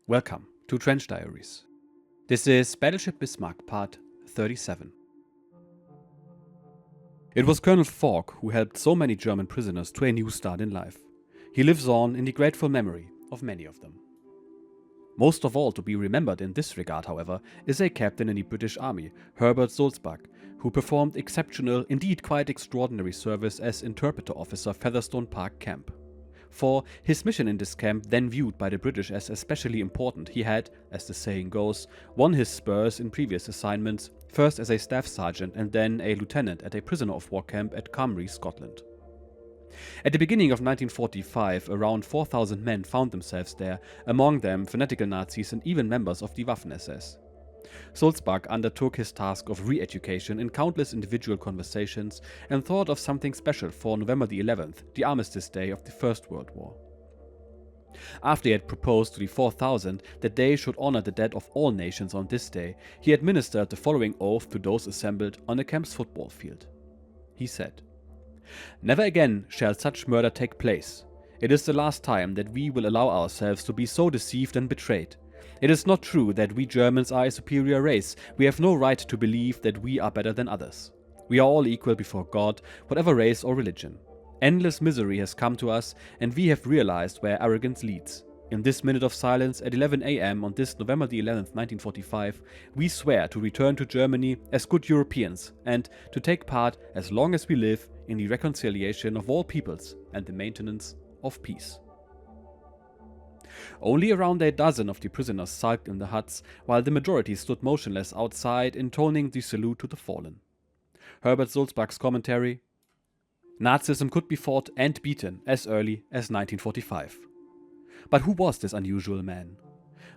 Welcome to Trench Diaries. This is Battleship Bismarck Part 37. It was Colonel Falk who helped so many German prisoners to a new start in life. He lives on in the grateful memory of many of them. Most of all to be remembered in this regard, however, is a captain in the British Army, Herbert Sulzbach, who performed exceptional, indeed quite extraordinary service as interpreter officer Featherstone Park Camp. For his mission in this camp, then viewed by the British as especially important, he had, as the saying goes, won his spurs in previous assignments, first as a staff sergeant and then a lieutenant at a prisoner of war camp at Cymru, Scotland. At the beginning of 1945, around 4,000 men found themselves there, among them fanatical Nazis and even members of the Waffen-SS. Sulzbach undertook his task of re-education in countless individual conversations and thought of something special for November the 11th, the armistice day of the First World War. After he had proposed to the 4,000 that they should honor the dead of all nations on this day, he administered the following oath to those assembled on the camp's football field. He said, "Never again shall such murder take place. It is the last time that we will allow ourselves to be so deceived and betrayed. It is not true that we Germans are a superior race. We have no right to believe that we are better than others. We are all equal before God, whatever race or religion. Endless misery has come to us, and we have realized where arrogance leads. In this minute of silence at 11 a.m. on this November the 11th, 1945, we swear to return to Germany as good Europeans and to take part as long as we live in the reconciliation of all peoples and the maintenance of peace." Only around a dozen of the prisoners sulked in the huts, while the majority stood motionless outside, intoning the salute to the fallen. Herbert Sulzbach's commentary: Nazism could be fought and beaten as early as 1945. But who was this unusual man?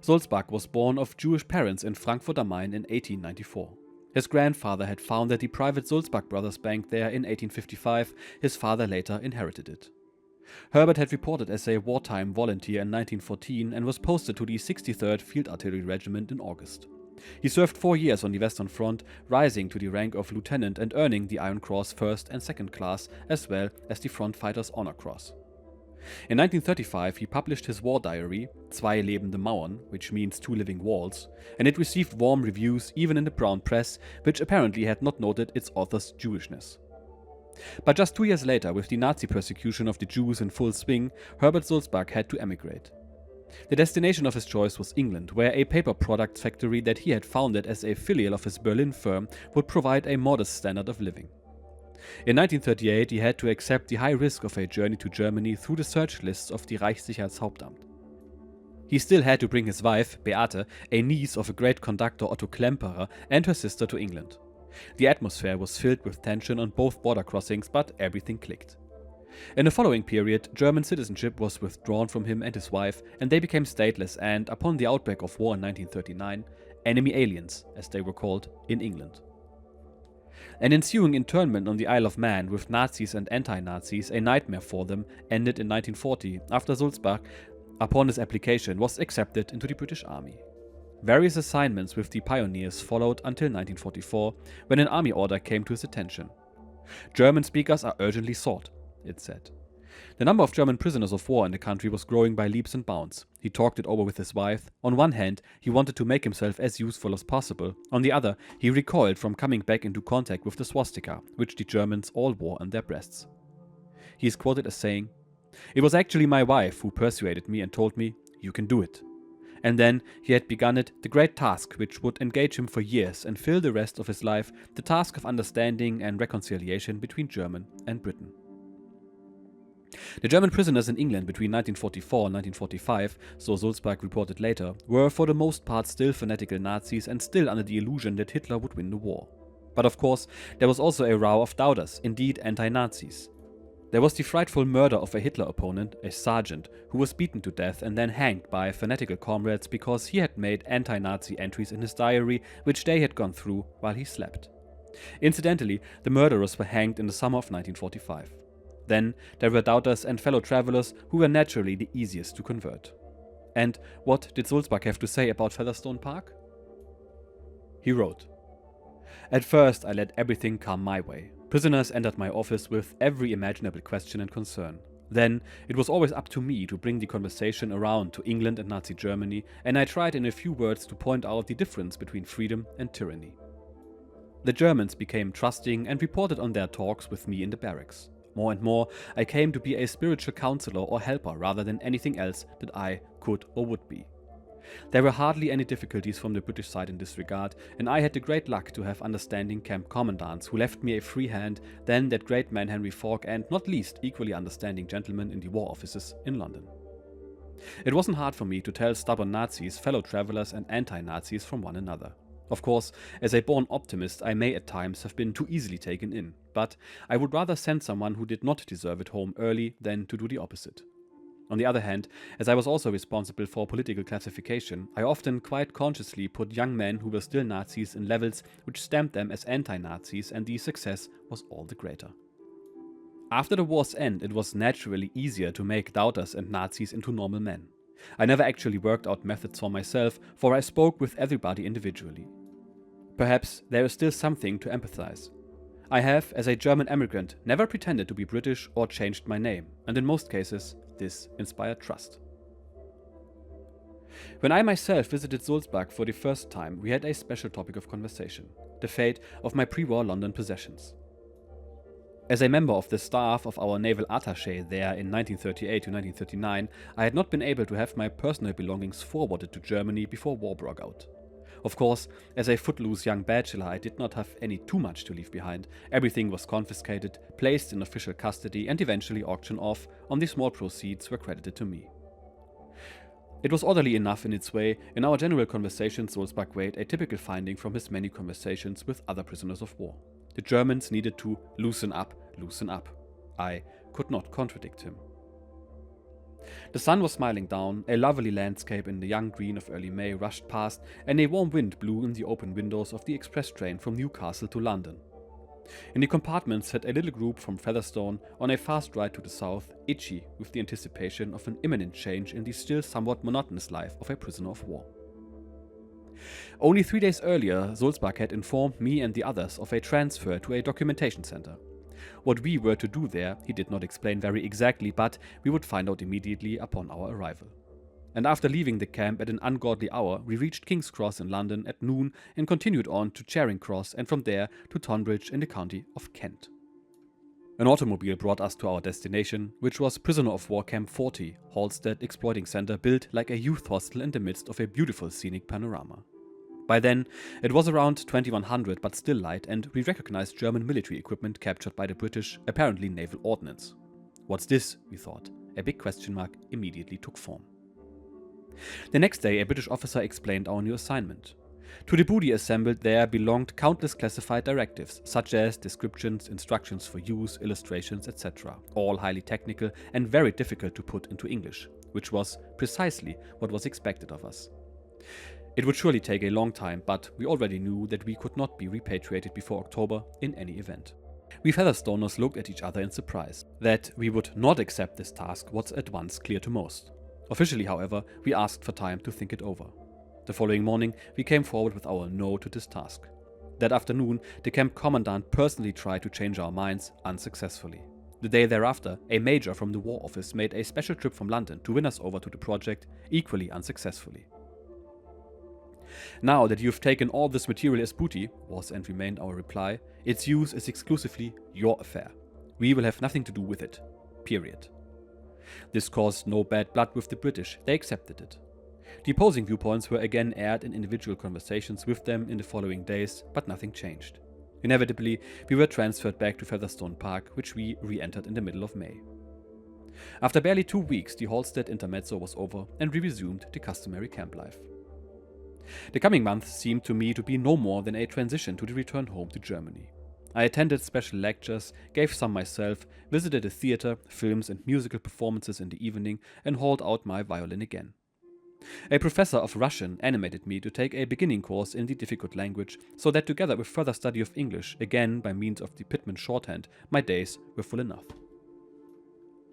Sulzbach was born of Jewish parents in Frankfurt am Main in 1894. His grandfather had founded the private Sulzbach Brothers Bank there in 1855. His father later inherited it. Herbert had reported as a wartime volunteer in 1914 and was posted to the 63rd Field Artillery Regiment in August. He served 4 years on the Western Front, rising to the rank of lieutenant and earning the Iron Cross first and second class, as well as the Front Fighter's Honor Cross. In 1935 he published his war diary, Zwei lebende Mauern, which means two living walls, and it received warm reviews even in the brown press, which apparently had not noted its author's Jewishness. But just 2 years later, with the Nazi persecution of the Jews in full swing, Herbert Sulzbach had to emigrate. The destination of his choice was England, where a paper products factory that he had founded as a filial of his Berlin firm would provide a modest standard of living. In 1938 he had to accept the high risk of a journey to Germany through the search lists of the Reichssicherheitshauptamt. He still had to bring his wife, Beate, a niece of a great conductor Otto Klemperer, and her sister to England. The atmosphere was filled with tension on both border crossings, but everything clicked. In the following period, German citizenship was withdrawn from him and his wife, and they became stateless and, upon the outbreak of war in 1939, enemy aliens, as they were called, in England. An ensuing internment on the Isle of Man with Nazis and anti-Nazis, a nightmare for them, ended in 1940 after Sulzbach, upon his application, was accepted into the British Army. Various assignments with the pioneers followed until 1944, when an army order came to his attention. "German speakers are urgently sought," it said. The number of German prisoners of war in the country was growing by leaps and bounds. He talked it over with his wife. On one hand, he wanted to make himself as useful as possible. On the other, he recoiled from coming back into contact with the swastika, which the Germans all wore on their breasts. He is quoted as saying, "It was actually my wife who persuaded me and told me, 'You can do it.' And then he had begun it, the great task which would engage him for years and fill the rest of his life, the task of understanding and reconciliation between German and Britain." The German prisoners in England between 1944 and 1945, so Sulzbach reported later, were for the most part still fanatical Nazis and still under the illusion that Hitler would win the war. But of course, there was also a row of doubters, indeed anti-Nazis. There was the frightful murder of a Hitler opponent, a sergeant, who was beaten to death and then hanged by fanatical comrades because he had made anti-Nazi entries in his diary which they had gone through while he slept. Incidentally, the murderers were hanged in the summer of 1945. Then there were doubters and fellow travelers who were naturally the easiest to convert. And what did Sulzbach have to say about Featherstone Park? He wrote, "At first I let everything come my way. Prisoners entered my office with every imaginable question and concern. Then it was always up to me to bring the conversation around to England and Nazi Germany, and I tried in a few words to point out the difference between freedom and tyranny. The Germans became trusting and reported on their talks with me in the barracks. More and more, I came to be a spiritual counselor or helper rather than anything else that I could or would be. There were hardly any difficulties from the British side in this regard, and I had the great luck to have understanding camp commandants who left me a free hand, then that great man Henry Falk, and not least equally understanding gentlemen in the war offices in London. It wasn't hard for me to tell stubborn Nazis, fellow travelers and anti-Nazis from one another. Of course, as a born optimist, I may at times have been too easily taken in, but I would rather send someone who did not deserve it home early than to do the opposite. On the other hand, as I was also responsible for political classification, I often quite consciously put young men who were still Nazis in levels which stamped them as anti-Nazis, and the success was all the greater. After the war's end, it was naturally easier to make doubters and Nazis into normal men. I never actually worked out methods for myself, for I spoke with everybody individually. Perhaps there is still something to empathize. I have, as a German emigrant, never pretended to be British or changed my name, and in most cases, this inspired trust. When I myself visited Sulzbach for the first time, we had a special topic of conversation: the fate of my pre-war London possessions. As a member of the staff of our naval attaché there in 1938 to 1939, I had not been able to have my personal belongings forwarded to Germany before war broke out. Of course, as a footloose young bachelor, I did not have any too much to leave behind. Everything was confiscated, placed in official custody, and eventually auctioned off, on the small proceeds were credited to me. It was orderly enough in its way. In our general conversations, Sulzbach weighed a typical finding from his many conversations with other prisoners of war. The Germans needed to loosen up, loosen up. I could not contradict him. The sun was smiling down, a lovely landscape in the young green of early May rushed past, and a warm wind blew in the open windows of the express train from Newcastle to London. In the compartments sat a little group from Featherstone on a fast ride to the south, itchy with the anticipation of an imminent change in the still somewhat monotonous life of a prisoner of war. Only 3 days earlier, Sulzbach had informed me and the others of a transfer to a documentation center. What we were to do there, he did not explain very exactly, but we would find out immediately upon our arrival. And after leaving the camp at an ungodly hour, we reached King's Cross in London at noon and continued on to Charing Cross, and from there to Tonbridge in the county of Kent. An automobile brought us to our destination, which was Prisoner of War Camp 40, Halstead Exploiting Center, built like a youth hostel in the midst of a beautiful scenic panorama. By then, it was around 2100 but still light, and we recognized German military equipment captured by the British, apparently naval ordnance. What's this, we thought. A big question mark immediately took form. The next day, a British officer explained our new assignment. To the booty assembled there belonged countless classified directives, such as descriptions, instructions for use, illustrations, etc., all highly technical and very difficult to put into English, which was precisely what was expected of us. It would surely take a long time, but we already knew that we could not be repatriated before October in any event. We Featherstoners looked at each other in surprise. That we would not accept this task was at once clear to most. Officially, however, we asked for time to think it over. The following morning, we came forward with our no to this task. That afternoon, the camp commandant personally tried to change our minds, unsuccessfully. The day thereafter, a major from the War Office made a special trip from London to win us over to the project, equally unsuccessfully. Now that you've taken all this material as booty, was and remained our reply, its use is exclusively your affair. We will have nothing to do with it. Period. This caused no bad blood with the British, they accepted it. The opposing viewpoints were again aired in individual conversations with them in the following days, but nothing changed. Inevitably, we were transferred back to Featherstone Park, which we re-entered in the middle of May. After barely 2 weeks, the Halstead intermezzo was over, and we resumed the customary camp life. The coming months seemed to me to be no more than a transition to the return home to Germany. I attended special lectures, gave some myself, visited a theater, films and musical performances in the evening, and hauled out my violin again. A professor of Russian animated me to take a beginning course in the difficult language, so that together with further study of English, again by means of the Pitman shorthand, my days were full enough.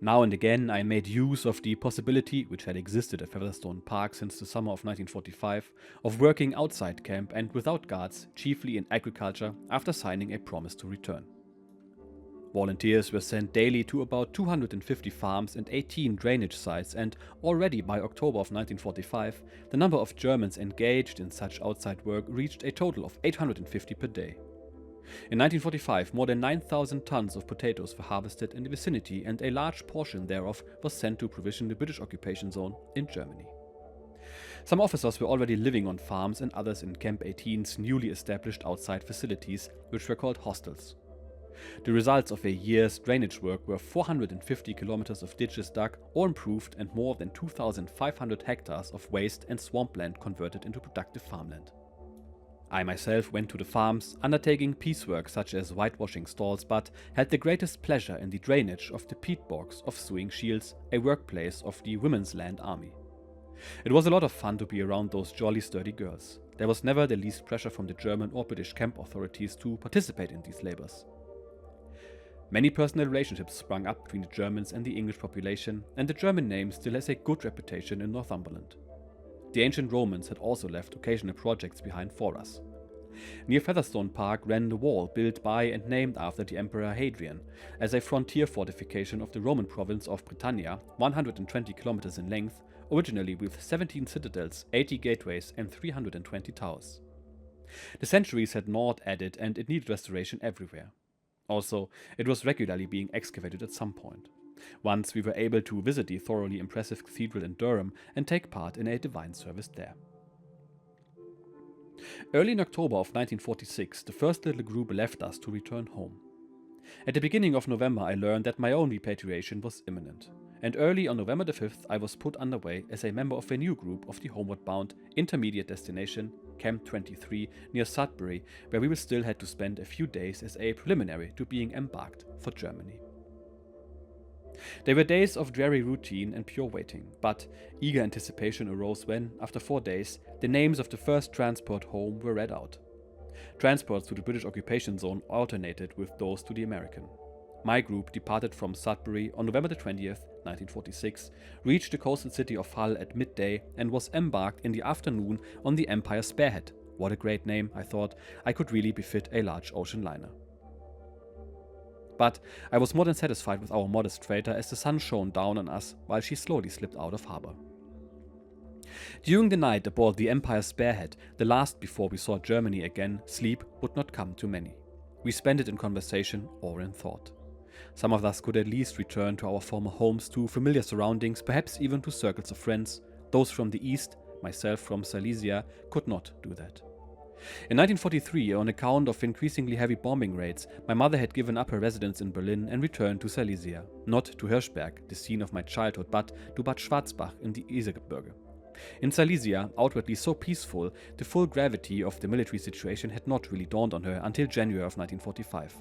Now and again I made use of the possibility, which had existed at Featherstone Park since the summer of 1945, of working outside camp and without guards, chiefly in agriculture, after signing a promise to return. Volunteers were sent daily to about 250 farms and 18 drainage sites, and already by October of 1945, the number of Germans engaged in such outside work reached a total of 850 per day. In 1945, more than 9,000 tons of potatoes were harvested in the vicinity, and a large portion thereof was sent to provision the British occupation zone in Germany. Some officers were already living on farms and others in Camp 18's newly established outside facilities, which were called hostels. The results of a year's drainage work were 450 kilometers of ditches dug or improved and more than 2,500 hectares of waste and swampland converted into productive farmland. I myself went to the farms, undertaking piecework such as whitewashing stalls, but had the greatest pleasure in the drainage of the peat bogs of Sewing Shields, a workplace of the Women's Land Army. It was a lot of fun to be around those jolly sturdy girls. There was never the least pressure from the German or British camp authorities to participate in these labors. Many personal relationships sprung up between the Germans and the English population, and the German name still has a good reputation in Northumberland. The ancient Romans had also left occasional projects behind for us. Near Featherstone Park ran the wall built by and named after the Emperor Hadrian, as a frontier fortification of the Roman province of Britannia, 120 kilometers in length, originally with 17 citadels, 80 gateways and 320 towers. The centuries had gnawed at it, and it needed restoration everywhere. Also, it was regularly being excavated at some point. Once we were able to visit the thoroughly impressive cathedral in Durham and take part in a divine service there. Early in October of 1946, the first little group left us to return home. At the beginning of November, I learned that my own repatriation was imminent, and early on November the 5th, I was put underway as a member of a new group of the homeward-bound intermediate destination, Camp 23, near Sudbury, where we will still had to spend a few days as a preliminary to being embarked for Germany. They were days of dreary routine and pure waiting, but eager anticipation arose when, after 4 days, the names of the first transport home were read out. Transports to the British occupation zone alternated with those to the American. My group departed from Sudbury on November 20th, 1946, reached the coastal city of Hull at midday, and was embarked in the afternoon on the Empire Spearhead. What a great name, I thought. I could really befit a large ocean liner. But I was more than satisfied with our modest freighter as the sun shone down on us while she slowly slipped out of harbor. During the night aboard the Empire Spearhead, the last before we saw Germany again, sleep would not come to many. We spent it in conversation or in thought. Some of us could at least return to our former homes, to familiar surroundings, perhaps even to circles of friends. Those from the east, myself from Silesia, could not do that. In 1943, on account of increasingly heavy bombing raids, my mother had given up her residence in Berlin and returned to Silesia, not to Hirschberg, the scene of my childhood, but to Bad Schwarzbach in the Isergebirge. In Silesia, outwardly so peaceful, the full gravity of the military situation had not really dawned on her until January of 1945.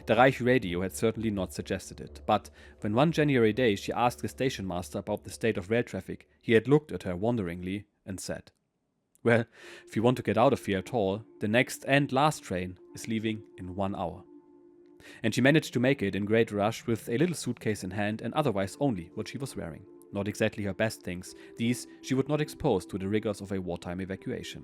The Reich radio had certainly not suggested it, but when one January day she asked the station master about the state of rail traffic, he had looked at her wonderingly and said, "Well, if you want to get out of here at all, the next and last train is leaving in 1 hour." And she managed to make it in great rush with a little suitcase in hand and otherwise only what she was wearing. Not exactly her best things, these she would not expose to the rigors of a wartime evacuation.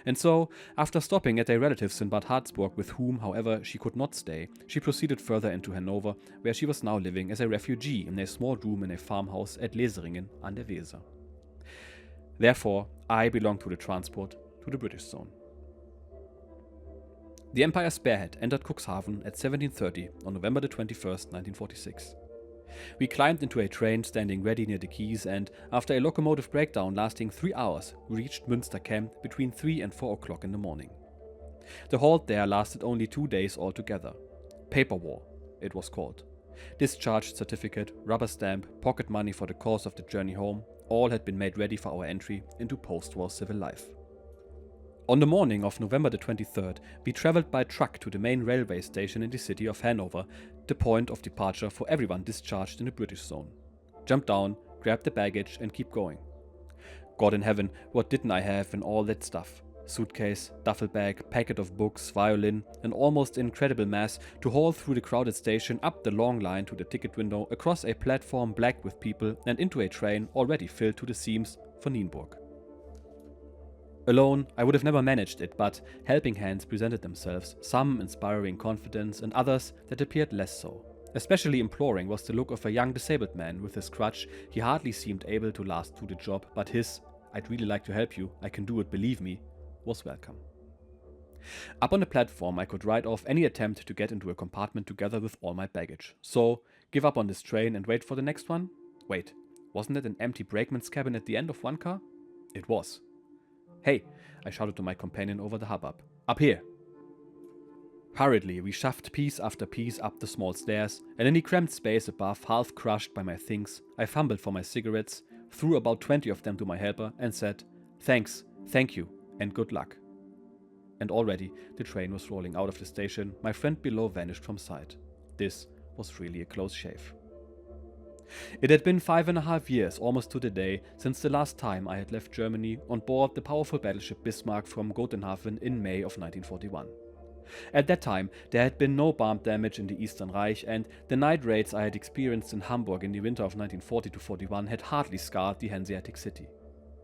And so, after stopping at a relative's in Bad Harzburg, with whom, however, she could not stay, she proceeded further into Hanover, where she was now living as a refugee in a small room in a farmhouse at Leseringen an der Weser. Therefore, I belonged to the transport to the British zone. The Empire Spearhead entered Cuxhaven at 17:30 on November 21st, 1946. We climbed into a train standing ready near the quays, and after a locomotive breakdown lasting 3 hours, we reached Münster camp between 3 and 4 o'clock in the morning. The halt there lasted only 2 days altogether. Paper war, it was called. Discharge certificate, rubber stamp, pocket money for the course of the journey home, all had been made ready for our entry into post-war civil life. On the morning of November 23rd, we traveled by truck to the main railway station in the city of Hanover, the point of departure for everyone discharged in the British zone. Jump down, grab the baggage and keep going. God in heaven, what didn't I have in all that stuff? Suitcase, duffel bag, packet of books, violin, an almost incredible mass to haul through the crowded station, up the long line to the ticket window, across a platform black with people, and into a train already filled to the seams for Nienburg. Alone, I would have never managed it, but helping hands presented themselves, some inspiring confidence and others that appeared less so. Especially imploring was the look of a young disabled man with his crutch. He hardly seemed able to last through the job, but his "I'd really like to help you, I can do it, believe me," was welcome. Up on the platform, I could write off any attempt to get into a compartment together with all my baggage. So, give up on this train and wait for the next one? Wait, wasn't it an empty brakeman's cabin at the end of one car? It was. "Hey," I shouted to my companion over the hubbub. "Up here!" Hurriedly, we shoved piece after piece up the small stairs, and in the cramped space above, half crushed by my things, I fumbled for my cigarettes, threw about 20 of them to my helper, and said, "Thanks, thank you, and good luck." And already the train was rolling out of the station. My friend below vanished from sight. This was really a close shave. It had been 5.5 years, almost to the day, since the last time I had left Germany on board the powerful battleship Bismarck from Gothenhafen in May of 1941. At that time, there had been no bomb damage in the Eastern Reich, and the night raids I had experienced in Hamburg in the winter of 1940-41 had hardly scarred the Hanseatic city.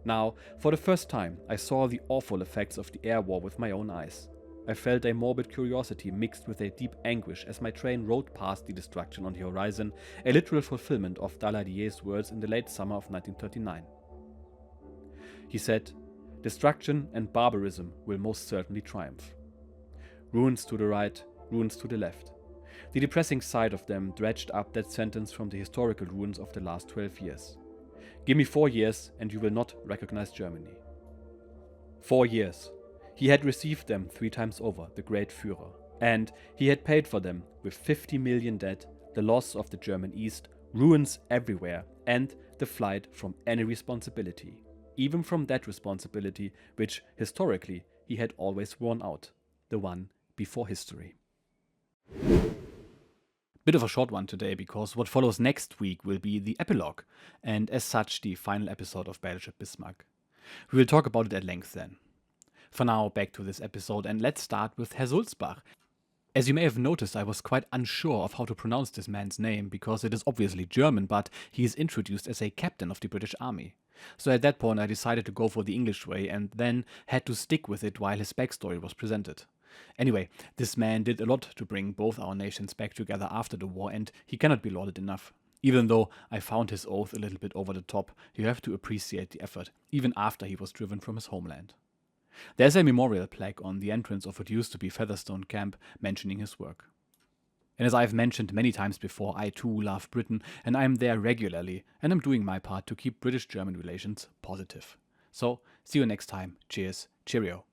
Now, for the first time, I saw the awful effects of the air war with my own eyes. I felt a morbid curiosity mixed with a deep anguish as my train rode past the destruction on the horizon, a literal fulfillment of Daladier's words in the late summer of 1939. He said, "Destruction and barbarism will most certainly triumph. Ruins to the right, ruins to the left." The depressing sight of them dredged up that sentence from the historical ruins of the last 12 years. "Give me 4 years and you will not recognize Germany." 4 years. He had received them 3 times over, the great Führer, and he had paid for them with 50 million dead, the loss of the German East, ruins everywhere, and the flight from any responsibility, even from that responsibility which, historically, he had always worn out, the one before history. Bit of a short one today, because what follows next week will be the epilogue, and as such the final episode of Battleship Bismarck. We will talk about it at length then. For now, back to this episode, and let's start with Herr Sulzbach. As you may have noticed, I was quite unsure of how to pronounce this man's name, because it is obviously German, but he is introduced as a captain of the British Army. So at that point I decided to go for the English way, and then had to stick with it while his backstory was presented. Anyway, this man did a lot to bring both our nations back together after the war, and he cannot be lauded enough. Even though I found his oath a little bit over the top, you have to appreciate the effort, even after he was driven from his homeland. There's a memorial plaque on the entrance of what used to be Featherstone Camp mentioning his work. And as I've mentioned many times before, I too love Britain, and I'm there regularly, and I'm doing my part to keep British-German relations positive. So, see you next time. Cheers, cheerio.